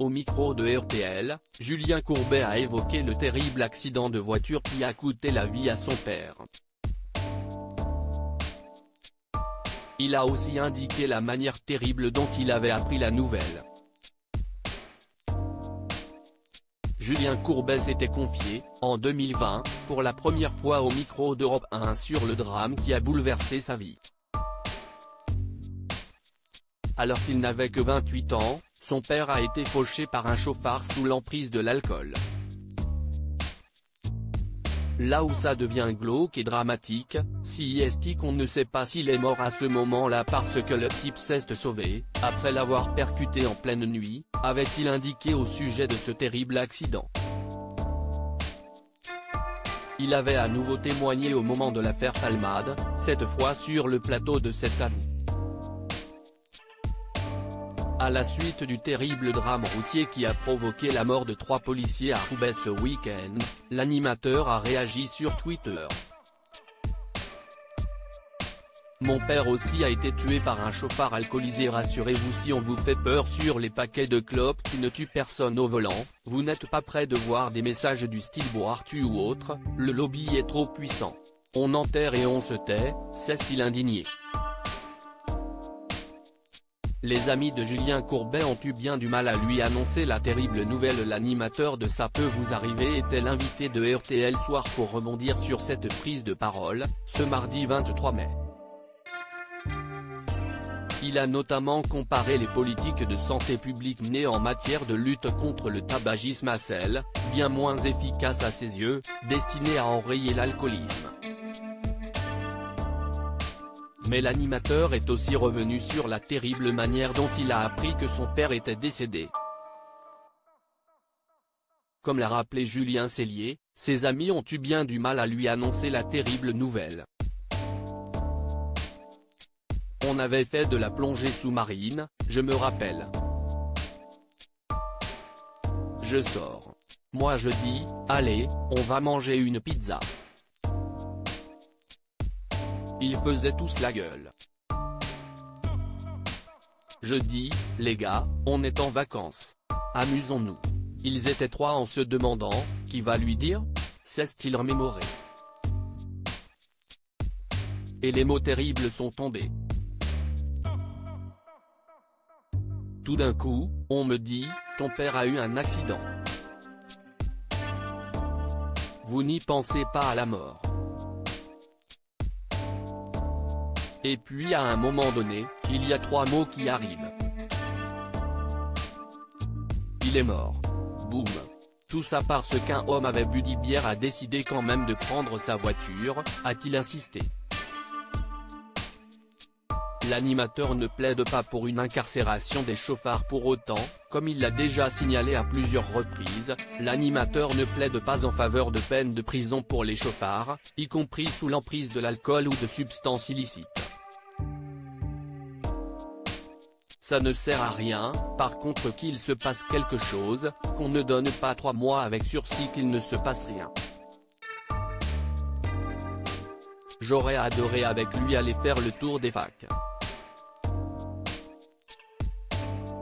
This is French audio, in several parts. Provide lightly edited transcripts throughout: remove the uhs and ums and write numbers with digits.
Au micro de RTL, Julien Courbet a évoqué le terrible accident de voiture qui a coûté la vie à son père. Il a aussi indiqué la manière terrible dont il avait appris la nouvelle. Julien Courbet s'était confié, en 2020, pour la première fois au micro d'Europe 1 sur le drame qui a bouleversé sa vie. Alors qu'il n'avait que 28 ans, son père a été fauché par un chauffard sous l'emprise de l'alcool. Là où ça devient glauque et dramatique, si est qu'on ne sait pas s'il est mort à ce moment-là parce que le type s'est sauvé, après l'avoir percuté en pleine nuit, avait-il indiqué au sujet de ce terrible accident. Il avait à nouveau témoigné au moment de l'affaire Palmade, cette fois sur le plateau de Cet à vous. À la suite du terrible drame routier qui a provoqué la mort de 3 policiers à Roubaix ce week-end, l'animateur a réagi sur Twitter. Mon père aussi a été tué par un chauffard alcoolisé. Rassurez-vous, si on vous fait peur sur les paquets de clopes qui ne tuent personne au volant, vous n'êtes pas prêt de voir des messages du style boire tue ou autre, le lobby est trop puissant. On enterre et on se tait, s'est-il indigné. Les amis de Julien Courbet ont eu bien du mal à lui annoncer la terrible nouvelle. L'animateur de Ça peut vous arriver était l'invité de RTL Soir pour rebondir sur cette prise de parole, ce mardi 23 mai. Il a notamment comparé les politiques de santé publique menées en matière de lutte contre le tabagisme à celles, bien moins efficaces à ses yeux, destinées à enrayer l'alcoolisme. Mais l'animateur est aussi revenu sur la terrible manière dont il a appris que son père était décédé. Comme l'a rappelé Julien Cellier, ses amis ont eu bien du mal à lui annoncer la terrible nouvelle. On avait fait de la plongée sous-marine, je me rappelle. Je sors. Moi je dis, allez, on va manger une pizza. Ils faisaient tous la gueule. Je dis, les gars, on est en vacances. Amusons-nous. Ils étaient 3 en se demandant, qui va lui dire ? S'est-il remémoré. Et les mots terribles sont tombés. Tout d'un coup, on me dit, ton père a eu un accident. Vous n'y pensez pas à la mort. Et puis à un moment donné, il y a 3 mots qui arrivent. Il est mort. Boum. Tout ça parce qu'un homme avait bu 10 bières a décidé quand même de prendre sa voiture, a-t-il insisté. L'animateur ne plaide pas pour une incarcération des chauffards pour autant, comme il l'a déjà signalé à plusieurs reprises, l'animateur ne plaide pas en faveur de peine de prison pour les chauffards, y compris sous l'emprise de l'alcool ou de substances illicites. Ça ne sert à rien, par contre qu'il se passe quelque chose, qu'on ne donne pas 3 mois avec sursis qu'il ne se passe rien. J'aurais adoré avec lui aller faire le tour des facs.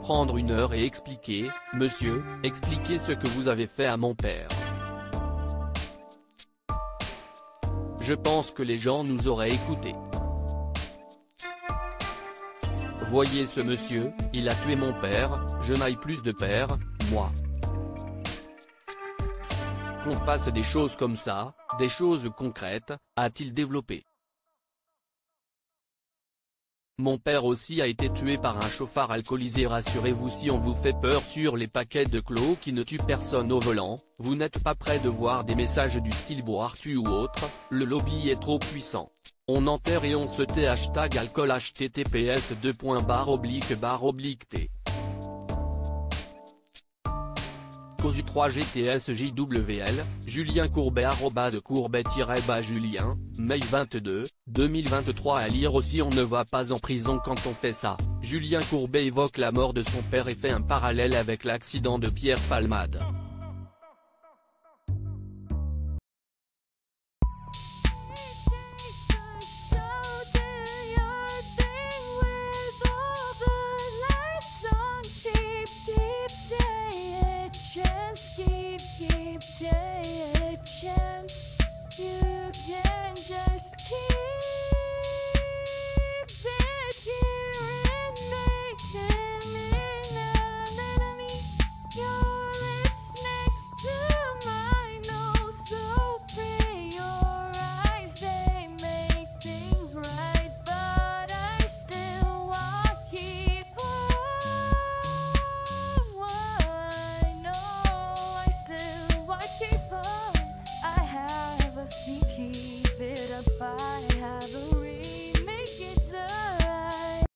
Prendre 1 heure et expliquer, monsieur, expliquez ce que vous avez fait à mon père. Je pense que les gens nous auraient écoutés. Voyez ce monsieur, il a tué mon père, je n'aille plus de père, moi. Qu'on fasse des choses comme ça, des choses concrètes, a-t-il développé. Mon père aussi a été tué par un chauffard alcoolisé. Rassurez-vous, si on vous fait peur sur les paquets de clos qui ne tuent personne au volant, vous n'êtes pas prêt de voir des messages du style boire tue ou autre, le lobby est trop puissant. On enterre et on se tait. #alcool https://t. Cause 3 GTSJWL, Julien Courbet @courbet-julien, mai 22, 2023. À lire aussi: on ne va pas en prison quand on fait ça. Julien Courbet évoque la mort de son père et fait un parallèle avec l'accident de Pierre Palmade.